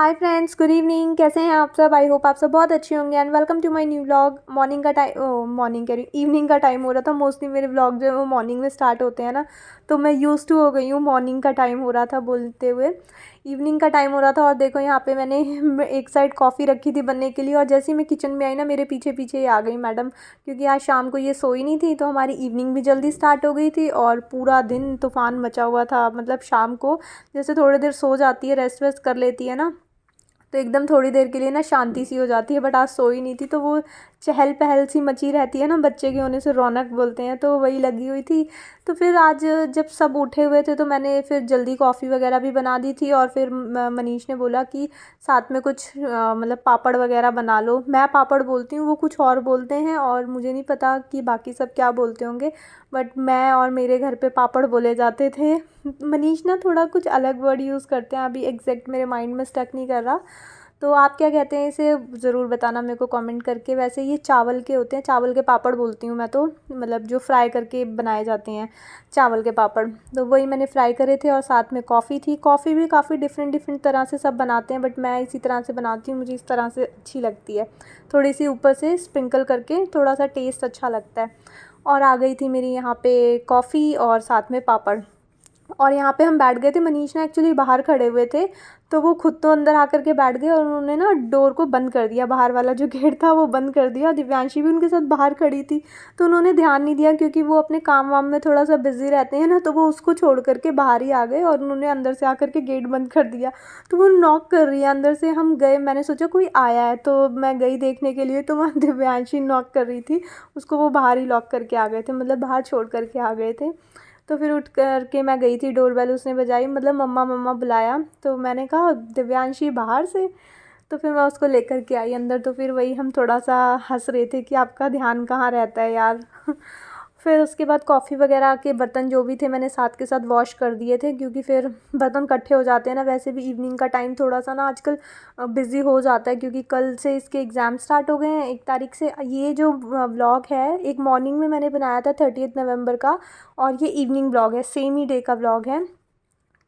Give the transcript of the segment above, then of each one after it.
Hi friends, good evening. कैसे हैं आप सब? आई होप आप सब बहुत अच्छे होंगे and welcome to my new vlog. Morning का टाइम मॉर्निंग कह रही हूँ, इवनिंग का टाइम हो रहा था। मोस्टली मेरे व्लॉग जो है वो मॉर्निंग में स्टार्ट होते हैं ना, तो मैं यूज़ टू हो गई हूँ। मॉर्निंग का टाइम हो रहा था बोलते हुए इवनिंग का टाइम हो रहा था। और देखो यहाँ पे मैंने एक साइड कॉफ़ी रखी थी बनने के लिए, और जैसे ही मैं किचन में आई ना, मेरे पीछे पीछे ही आ गई मैडम, क्योंकि आज शाम को ये सोई नहीं थी। तो हमारी इवनिंग भी जल्दी स्टार्ट हो गई थी और पूरा दिन तूफ़ान मचा हुआ था। मतलब शाम को जैसे थोड़ी देर सो जाती है, रेस्ट वेस्ट कर लेती है ना, तो एकदम थोड़ी देर के लिए ना शांति सी हो जाती है। बट आज सोई नहीं थी, तो वो चहल पहल सी मची रहती है ना, बच्चे के होने से रौनक बोलते हैं, तो वही लगी हुई थी। तो फिर आज जब सब उठे हुए थे तो मैंने फिर जल्दी कॉफ़ी वगैरह भी बना दी थी। और फिर मनीष ने बोला कि साथ में कुछ मतलब पापड़ वगैरह बना लो। मैं पापड़ बोलती हूँ, वो कुछ और बोलते हैं, और मुझे नहीं पता कि बाकी सब क्या बोलते होंगे, बट मैं और मेरे घर पे पापड़ बोले जाते थे। मनीष ना थोड़ा कुछ अलग वर्ड यूज़ करते हैं, अभी एग्जैक्ट मेरे माइंड में स्टक नहीं कर रहा। तो आप क्या कहते हैं इसे, ज़रूर बताना मेरे को कमेंट करके। वैसे ये चावल के होते हैं, चावल के पापड़ बोलती हूँ मैं तो, मतलब जो फ्राई करके बनाए जाते हैं चावल के पापड़। तो वही मैंने फ्राई करे थे, और साथ में कॉफ़ी थी। कॉफ़ी भी काफ़ी डिफरेंट डिफरेंट तरह से सब बनाते हैं, बट मैं इसी तरह से बनाती हूँ, मुझे इस तरह से अच्छी लगती है। थोड़ी सी ऊपर से स्प्रिंकल करके थोड़ा सा टेस्ट अच्छा लगता है। और आ गई थी मेरी यहाँ पे कॉफ़ी और साथ में पापड़। और यहाँ पे हम बैठ गए थे। मनीष ना एक्चुअली बाहर खड़े हुए थे, तो वो खुद तो अंदर आकर के बैठ गए, और उन्होंने ना डोर को बंद कर दिया, बाहर वाला जो गेट था वो बंद कर दिया। दिव्यांशी भी उनके साथ बाहर खड़ी थी, तो उन्होंने ध्यान नहीं दिया, क्योंकि वो अपने काम वाम में थोड़ा सा बिजी रहते हैं ना, तो वो उसको छोड़ करके बाहर ही आ गए, और उन्होंने अंदर से आकर के गेट बंद कर दिया। तो वो नॉक कर रही है अंदर से। हम गए, मैंने सोचा कोई आया है, तो मैं गई देखने के लिए, तो वहाँ दिव्यांशी नॉक कर रही थी। उसको वो बाहर ही लॉक करके आ गए थे, मतलब बाहर छोड़ करके आ गए थे। तो फिर उठ कर के मैं गई थी, डोरबेल उसने बजाई, मतलब मम्मा मम्मा बुलाया, तो मैंने कहा दिव्यांशी बाहर से। तो फिर मैं उसको लेकर के आई अंदर। तो फिर वही हम थोड़ा सा हंस रहे थे कि आपका ध्यान कहाँ रहता है यार। फिर उसके बाद कॉफ़ी वगैरह के बर्तन जो भी थे मैंने साथ के साथ वॉश कर दिए थे, क्योंकि फिर बर्तन इकट्ठे हो जाते हैं ना। वैसे भी इवनिंग का टाइम थोड़ा सा ना आजकल बिज़ी हो जाता है, क्योंकि कल से इसके एग्ज़ाम स्टार्ट हो गए हैं 1 तारीख से। ये जो व्लॉग है, एक मॉर्निंग में मैंने बनाया था 30 नवंबर का, और ये इवनिंग व्लॉग है, सेम ही डे का व्लॉग है।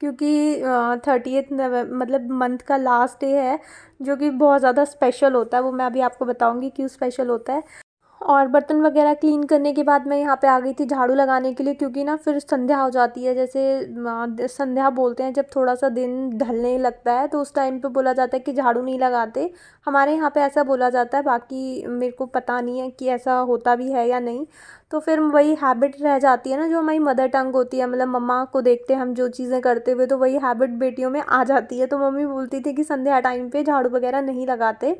क्योंकि 30 नवंबर मतलब मंथ का लास्ट डे है, जो कि बहुत ज़्यादा स्पेशल होता है। वो मैं अभी आपको बताऊंगी क्यों स्पेशल होता है। और बर्तन वगैरह क्लीन करने के बाद मैं यहाँ पे आ गई थी झाड़ू लगाने के लिए, क्योंकि ना फिर संध्या हो जाती है। जैसे संध्या बोलते हैं जब थोड़ा सा दिन ढलने लगता है, तो उस टाइम पे बोला जाता है कि झाड़ू नहीं लगाते। हमारे यहाँ पे ऐसा बोला जाता है, बाकी मेरे को पता नहीं है कि ऐसा होता भी है या नहीं। तो फिर वही हैबिट रह जाती है ना, जो हमारी मदर टंग होती है, मतलब मम्मा को देखते हैं हम जो चीज़ें करते हुए, तो वही हैबिट बेटियों में आ जाती है। तो मम्मी बोलती थी कि संध्या टाइम पे झाड़ू वगैरह नहीं लगाते।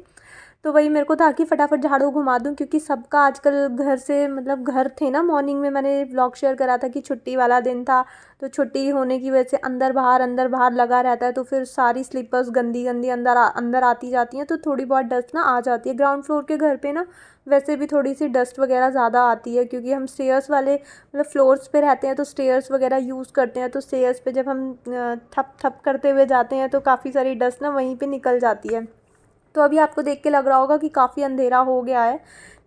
तो वही मेरे को था कि फटाफट झाड़ू घुमा दूँ, क्योंकि सबका आजकल घर से, मतलब घर थे ना। मॉर्निंग में मैंने व्लॉग शेयर करा था कि छुट्टी वाला दिन था, तो छुट्टी होने की वजह से अंदर बाहर लगा रहता है, तो फिर सारी स्लीपर्स गंदी गंदी अंदर आती जाती हैं, तो थोड़ी बहुत डस्ट ना आ जाती है। ग्राउंड फ्लोर के घर पे ना वैसे भी थोड़ी सी डस्ट वगैरह ज़्यादा आती है, क्योंकि हम स्टेयर्स वाले मतलब फ्लोर्स पे रहते हैं, तो स्टेयर्स वगैरह यूज़ करते हैं। तो स्टेयर्स पे जब हम थप थप करते हुए जाते हैं, तो काफ़ी सारी डस्ट ना वहीं पे निकल जाती है। तो अभी आपको देख के लग रहा होगा कि काफ़ी अंधेरा हो गया है,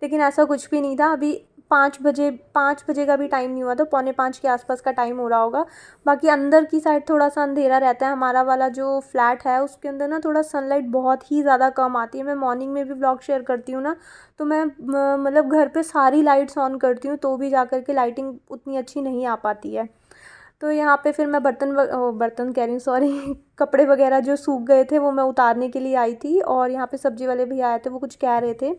लेकिन ऐसा कुछ भी नहीं था। अभी 5 बजे का भी टाइम नहीं हुआ, तो 4:45 के आसपास का टाइम हो रहा होगा। बाकी अंदर की साइड थोड़ा सा अंधेरा रहता है। हमारा वाला जो फ्लैट है उसके अंदर ना थोड़ा सनलाइट बहुत ही ज़्यादा कम आती है। मैं मॉर्निंग में भी ब्लॉग शेयर करती हूँ ना, तो मैं मतलब घर पे सारी लाइट्स ऑन करती हूँ, तो भी जा कर के लाइटिंग उतनी अच्छी नहीं आ पाती है। तो यहाँ पे फिर मैं बर्तन कह रही हूँ, सॉरी, कपड़े वगैरह जो सूख गए थे वो मैं उतारने के लिए आई थी। और यहाँ पे सब्जी वाले भैया आए थे, वो कुछ कह रहे थे,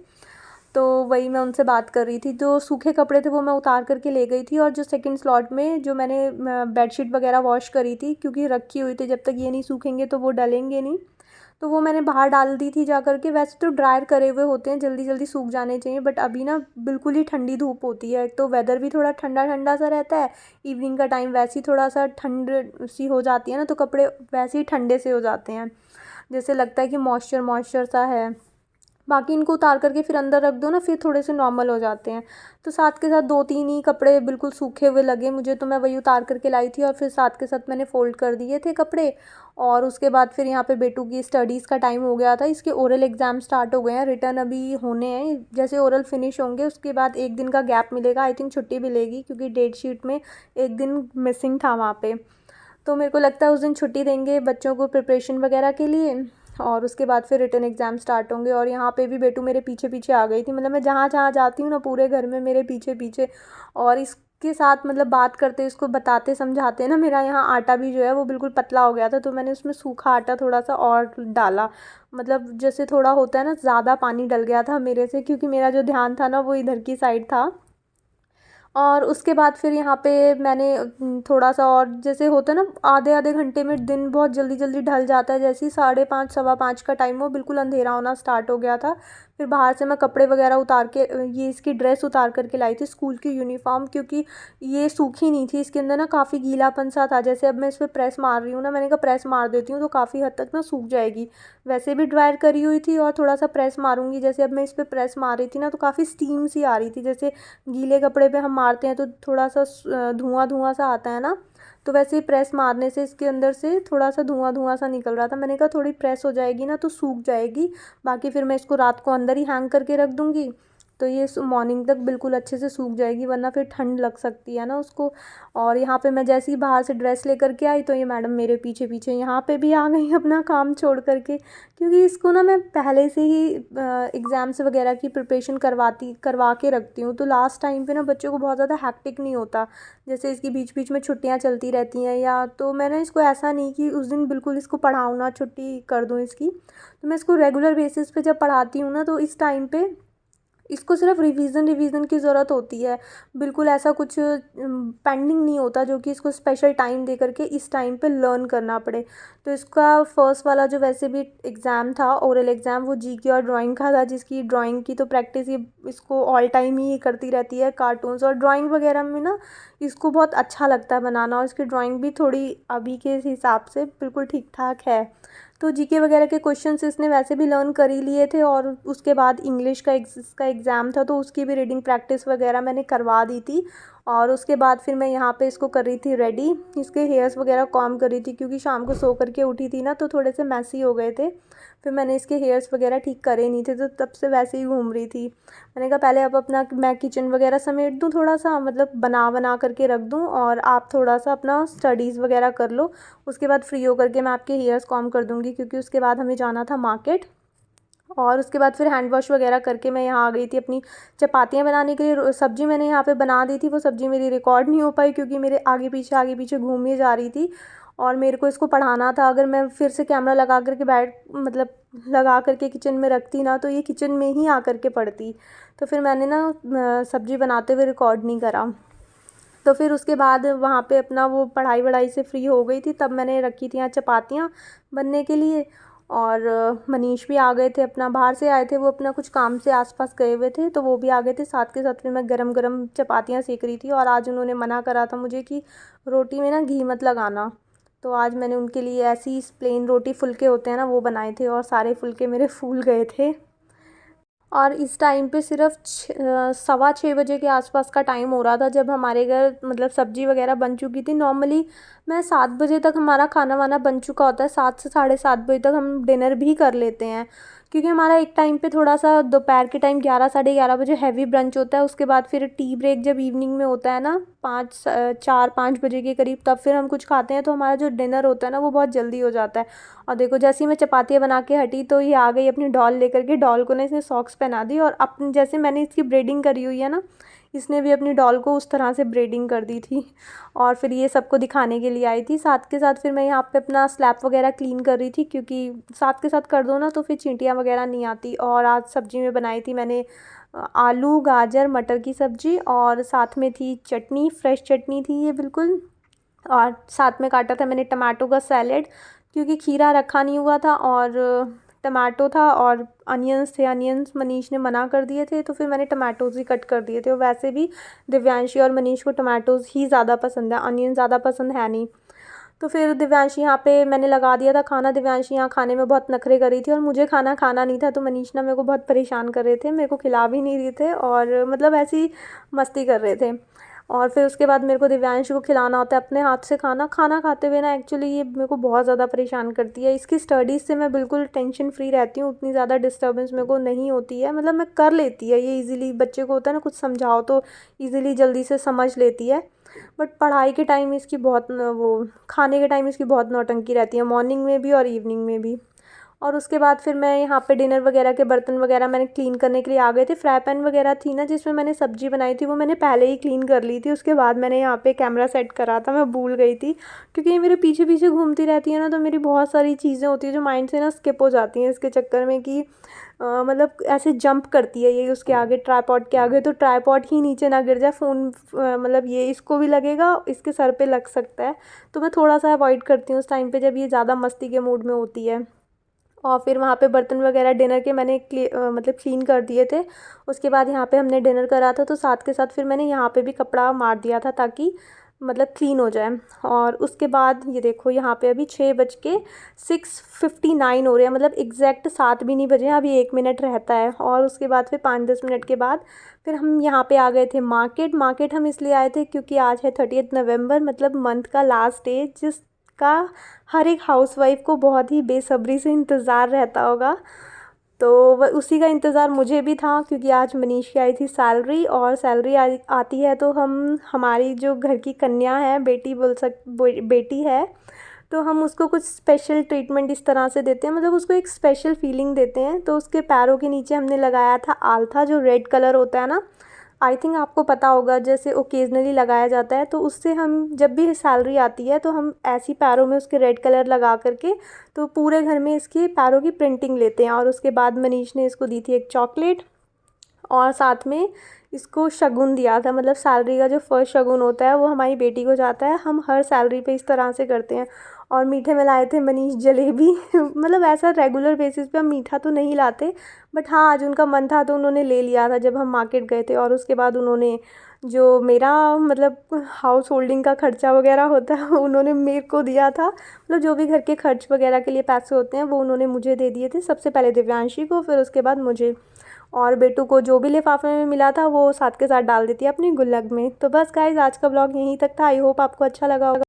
तो वही मैं उनसे बात कर रही थी। जो सूखे कपड़े थे वो मैं उतार करके ले गई थी, और जो सेकंड स्लॉट में जो मैंने बेडशीट वगैरह वॉश करी थी, क्योंकि रखी हुई थी, जब तक ये नहीं सूखेंगे तो वो डलेंगे नहीं, तो वो मैंने बाहर डाल दी थी जा कर के। वैसे तो ड्रायर करे हुए होते हैं, जल्दी जल्दी सूख जाने चाहिए, बट अभी ना बिल्कुल ही ठंडी धूप होती है। एक तो वेदर भी थोड़ा ठंडा ठंडा सा रहता है, इवनिंग का टाइम वैसे ही थोड़ा सा ठंड सी हो जाती है ना, तो कपड़े वैसे ही ठंडे से हो जाते हैं, जैसे लगता है कि मॉइस्चर मॉइस्चर सा है। बाकी इनको उतार करके फिर अंदर रख दो ना, फिर थोड़े से नॉर्मल हो जाते हैं। तो साथ के साथ 2-3 ही कपड़े बिल्कुल सूखे हुए लगे मुझे, तो मैं वही उतार करके लाई थी, और फिर साथ के साथ मैंने फ़ोल्ड कर दिए थे कपड़े। और उसके बाद फिर यहाँ पे बेटू की स्टडीज़ का टाइम हो गया था। इसके ओरल एग्ज़ाम स्टार्ट हो गए हैं, रिटर्न अभी होने हैं। जैसे ओरल फिनिश होंगे उसके बाद एक दिन का गैप मिलेगा, आई थिंक छुट्टी मिलेगी, क्योंकि डेट शीट में एक दिन मिसिंग था वहाँ पे। तो मेरे को लगता है उस दिन छुट्टी देंगे बच्चों को प्रिपरेशन वगैरह के लिए। और उसके बाद फिर रिटन एग्ज़ाम स्टार्ट होंगे। और यहाँ पे भी बेटू मेरे पीछे पीछे आ गई थी, मतलब मैं जहाँ जहाँ जाती हूँ ना पूरे घर में मेरे पीछे पीछे। और इसके साथ मतलब बात करते, इसको बताते समझाते ना, मेरा यहाँ आटा भी जो है वो बिल्कुल पतला हो गया था, तो मैंने उसमें सूखा आटा थोड़ा सा और डाला। मतलब जैसे थोड़ा होता है ना, ज़्यादा पानी डल गया था मेरे से, क्योंकि मेरा जो ध्यान था ना वो इधर की साइड था। और उसके बाद फिर यहाँ पे मैंने थोड़ा सा और, जैसे होता है ना आधे आधे घंटे में दिन बहुत जल्दी जल्दी ढल जाता है, जैसे ही 5:30 5:15 का टाइम हो बिल्कुल अंधेरा होना स्टार्ट हो गया था। फिर बाहर से मैं कपड़े वगैरह उतार के, ये इसकी ड्रेस उतार करके लाई थी, स्कूल की यूनिफॉर्म, क्योंकि ये सूखी नहीं थी, इसके अंदर ना काफ़ी गीलापन सा था। जैसे अब मैं इस पर प्रेस मार रही हूँ ना, मैंने कहा प्रेस मार देती हूँ तो काफ़ी हद तक ना सूख जाएगी। वैसे भी ड्रायर करी हुई थी और थोड़ा सा प्रेस मारूंगी, जैसे अब मैं इस पर प्रेस मार रही थी ना तो काफ़ी स्टीम सी आ रही थी, जैसे गीले कपड़े पे हम मारते हैं तो थोड़ा सा धुआं धुआं सा आता है ना, तो वैसे ही प्रेस मारने से इसके अंदर से थोड़ा सा धुआं धुआं सा निकल रहा था। मैंने कहा थोड़ी प्रेस हो जाएगी ना तो सूख जाएगी, बाकी फिर मैं इसको रात को अंदर ही हैंग करके रख दूँगी, तो ये मॉर्निंग तक बिल्कुल अच्छे से सूख जाएगी, वरना फिर ठंड लग सकती है ना उसको। और यहाँ पे मैं जैसे ही बाहर से ड्रेस लेकर के आई तो ये मैडम मेरे पीछे पीछे यहाँ पे भी आ गई अपना काम छोड़ करके, क्योंकि इसको ना मैं पहले से ही एग्ज़ाम्स वगैरह की प्रिपरेशन करवा के रखती हूँ, तो लास्ट टाइम पे ना बच्चों को बहुत ज़्यादा हैक्टिक नहीं होता। जैसे इसकी बीच बीच में छुट्टियाँ चलती रहती हैं, या तो मैंने इसको ऐसा नहीं कि उस दिन बिल्कुल इसको पढ़ाऊँ ना, छुट्टी कर दूँ इसकी, तो मैं इसको रेगुलर बेसिस पे जब पढ़ाती हूँ ना तो इस टाइम पे इसको सिर्फ रिवीजन की ज़रूरत होती है। बिल्कुल ऐसा कुछ पेंडिंग नहीं होता जो कि इसको स्पेशल टाइम दे करके इस टाइम पे लर्न करना पड़े। तो इसका फर्स्ट वाला जो वैसे भी एग्ज़ाम था, ओरल एग्ज़ाम, वो जीके और ड्राइंग का था, जिसकी ड्राइंग की तो प्रैक्टिस ये इसको ऑल टाइम ही करती रहती है। कार्टून्स और ड्राइंग वगैरह में ना इसको बहुत अच्छा लगता है बनाना, और इसकी ड्राइंग भी थोड़ी अभी के हिसाब से बिल्कुल ठीक ठाक है। तो जीके वगैरह के क्वेश्चंस इसने वैसे भी लर्न कर ही लिए थे, और उसके बाद इंग्लिश का इसका एग्ज़ाम था तो उसकी भी रीडिंग प्रैक्टिस वगैरह मैंने करवा दी थी। और उसके बाद फिर मैं यहाँ पे इसको कर रही थी रेडी, इसके हेयर्स वगैरह कॉम्ब कर रही थी, क्योंकि शाम को सो करके उठी थी ना तो थोड़े से मैसी हो गए थे। फिर मैंने इसके हेयर्स वगैरह ठीक करे नहीं थे, तो तब से वैसे ही घूम रही थी। मैंने कहा पहले अब अपना मैं किचन वगैरह समेट दूँ थोड़ा सा, मतलब बना करके रख दूँ, और आप थोड़ा सा अपना स्टडीज़ वगैरह कर लो। उसके बाद फ्री होकर के मैं आपके हेयर्स कॉम्ब कर दूँगी, क्योंकि उसके बाद हमें जाना था मार्केट। और उसके बाद फिर हैंड वॉश वगैरह करके मैं यहाँ आ गई थी अपनी चपातियाँ बनाने के लिए। सब्ज़ी मैंने यहाँ पे बना दी थी, वो सब्ज़ी मेरी रिकॉर्ड नहीं हो पाई, क्योंकि मेरे आगे पीछे घूमी जा रही थी, और मेरे को इसको पढ़ाना था। अगर मैं फिर से कैमरा लगा करके मतलब लगा करके किचन में रखती ना तो ये किचन में ही आ करके पढ़ती, तो फिर मैंने ना सब्ज़ी बनाते हुए रिकॉर्ड नहीं करा। तो फिर उसके बाद वहाँ पे अपना वो पढ़ाई वढ़ाई से फ्री हो गई थी, तब मैंने रखी थी यहाँ चपातियाँ बनने के लिए। और मनीष भी आ गए थे, अपना बाहर से आए थे, वो अपना कुछ काम से आसपास गए हुए थे, तो वो भी आ गए थे साथ के साथ। फिर मैं गरम गरम चपातियाँ सेक रही थी, और आज उन्होंने मना करा था मुझे कि रोटी में ना घी मत लगाना, तो आज मैंने उनके लिए ऐसी प्लेन रोटी, फुलके होते हैं ना, वो बनाए थे, और सारे फुलके मेरे फूल गए थे। और इस टाइम पे सिर्फ 6:15 के आसपास का टाइम हो रहा था, जब हमारे घर मतलब सब्ज़ी वगैरह बन चुकी थी। नॉर्मली मैं 7 बजे तक हमारा खाना वाना बन चुका होता है, 7 से 7:30 बजे तक हम डिनर भी कर लेते हैं, क्योंकि हमारा एक टाइम पे थोड़ा सा दोपहर के टाइम 11 11:30 बजे हैवी ब्रंच होता है। उसके बाद फिर टी ब्रेक जब इवनिंग में होता है ना 4 5 बजे के करीब, तब फिर हम कुछ खाते हैं, तो हमारा जो डिनर होता है ना वो बहुत जल्दी हो जाता है। और देखो जैसे ही मैं चपातियाँ बना के हटी तो ये आ गई अपनी डॉल लेकर के, डॉल को ना इसने सॉक्स पहना दी, और अपनी जैसे मैंने इसकी ब्रेडिंग करी हुई है ना, इसने भी अपनी डॉल को उस तरह से ब्रेडिंग कर दी थी। और फिर ये सबको दिखाने के लिए आई थी। साथ के साथ फिर मैं यहाँ पे अपना स्लैब वगैरह क्लीन कर रही थी, क्योंकि साथ के साथ कर दो ना तो फिर चींटियाँ वगैरह नहीं आती। और आज सब्ज़ी में बनाई थी मैंने आलू गाजर मटर की सब्ज़ी, और साथ में थी चटनी, फ्रेश चटनी थी ये बिल्कुल। और साथ में काटा था मैंने टमाटो का सैलेड, क्योंकि खीरा रखा नहीं हुआ था, और टमाटो था, और अनियंस थे। अनियंस मनीष ने मना कर दिए थे, तो फिर मैंने टमाटोज़ ही कट कर दिए थे। और वैसे भी दिव्यांशी और मनीष को टमाटोज़ ही ज़्यादा पसंद है, अनियन ज़्यादा पसंद है नहीं। तो फिर दिव्यांशी यहाँ पे मैंने लगा दिया था खाना। दिव्यांशी यहाँ खाने में बहुत नखरे कर रही थी, और मुझे खाना खाना नहीं था, तो मनीष ना मेरे को बहुत परेशान कर रहे थे, मेरे को खिला भी नहीं रहे थे, और मतलब ऐसी ही मस्ती कर रहे थे। और फिर उसके बाद मेरे को दिव्यांश को खिलाना होता है अपने हाथ से खाना। खाना खाते हुए ना एक्चुअली ये मेरे को बहुत ज़्यादा परेशान करती है। इसकी स्टडीज़ से मैं बिल्कुल टेंशन फ्री रहती हूँ, उतनी ज़्यादा डिस्टर्बेंस मेरे को नहीं होती है, मतलब मैं कर लेती है ये इजीली। बच्चे को होता है ना कुछ समझाओ तो इजीली जल्दी से समझ लेती है। बट पढ़ाई के टाइम इसकी बहुत वो खाने के टाइम इसकी बहुत नौटंकी रहती है, मॉर्निंग में भी और इवनिंग में भी। और उसके बाद फिर मैं यहाँ पे डिनर वगैरह के बर्तन वगैरह मैंने क्लीन करने के लिए आ गए थे। फ्राई पैन वगैरह थी ना जिसमें मैंने सब्ज़ी बनाई थी, वो मैंने पहले ही क्लीन कर ली थी। उसके बाद मैंने यहाँ पे कैमरा सेट करा था, मैं भूल गई थी क्योंकि ये मेरे पीछे पीछे घूमती रहती है ना, तो मेरी बहुत सारी चीज़ें होती है जो माइंड से ना स्किप हो जाती हैं इसके चक्कर में कि मतलब ऐसे जंप करती है ये उसके आगे, ट्राईपॉड के आगे, तो ट्राईपॉड ही नीचे ना गिर जाए, फ़ोन मतलब ये इसको भी लगेगा, इसके सर पे लग सकता है। तो मैं थोड़ा सा अवॉइड करती हूँ उस टाइम पे जब ये ज़्यादा मस्ती के मूड में होती है। और फिर वहाँ पे बर्तन वगैरह डिनर के मैंने मतलब क्लीन कर दिए थे। उसके बाद यहाँ पे हमने डिनर करा था, तो साथ के साथ फिर मैंने यहाँ पे भी कपड़ा मार दिया था ताकि मतलब क्लीन हो जाए। और उसके बाद ये देखो यहाँ पे अभी 6:59 हो रहे हैं, मतलब एग्जैक्ट 7 भी नहीं बजे हैं, अभी 1 मिनट रहता है। और उसके बाद फिर 5-10 मिनट के बाद फिर हम यहाँ पे आ गए थे मार्केट हम इसलिए आए थे क्योंकि आज है 30 नवंबर, मतलब मंथ का लास्ट डे, जिसका हर एक हाउसवाइफ को बहुत ही बेसब्री से इंतज़ार रहता होगा। तो उसी का इंतज़ार मुझे भी था क्योंकि आज मनीष की आई थी सैलरी, और सैलरी आती है तो हम हमारी जो घर की कन्या है, बेटी है, तो हम उसको कुछ स्पेशल ट्रीटमेंट इस तरह से देते हैं, मतलब उसको एक स्पेशल फीलिंग देते हैं। तो उसके पैरों के नीचे हमने लगाया था आल्था, जो रेड कलर होता है ना, आई थिंक आपको पता होगा, जैसे ओकेजनली लगाया जाता है। तो उससे हम जब भी सैलरी आती है तो हम ऐसी पैरों में उसके रेड कलर लगा करके तो पूरे घर में इसके पैरों की प्रिंटिंग लेते हैं। और उसके बाद मनीष ने इसको दी थी एक चॉकलेट, और साथ में इसको शगुन दिया था, मतलब सैलरी का जो फर्स्ट शगुन होता है वो हमारी बेटी को जाता है। हम हर सैलरी पे इस तरह से करते हैं। और मीठे में लाए थे मनीष जलेबी मतलब ऐसा रेगुलर बेसिस पे हम मीठा तो नहीं लाते, बट हाँ आज उनका मन था तो उन्होंने ले लिया था जब हम मार्केट गए थे। और उसके बाद उन्होंने जो मेरा मतलब हाउस होल्डिंग का खर्चा वगैरह होता है उन्होंने मेरे को दिया था, मतलब जो भी घर के खर्च वगैरह के लिए पैसे होते हैं वो उन्होंने मुझे दे दिए थे। सबसे पहले दिव्यांशी को, फिर उसके बाद मुझे, और बेटू को जो भी लिफाफे में मिला था वो साथ के साथ डाल देती है अपनी गुल्लक में। तो बस गाइज आज का ब्लॉग यहीं तक था। आई होप आपको अच्छा लगा होगा।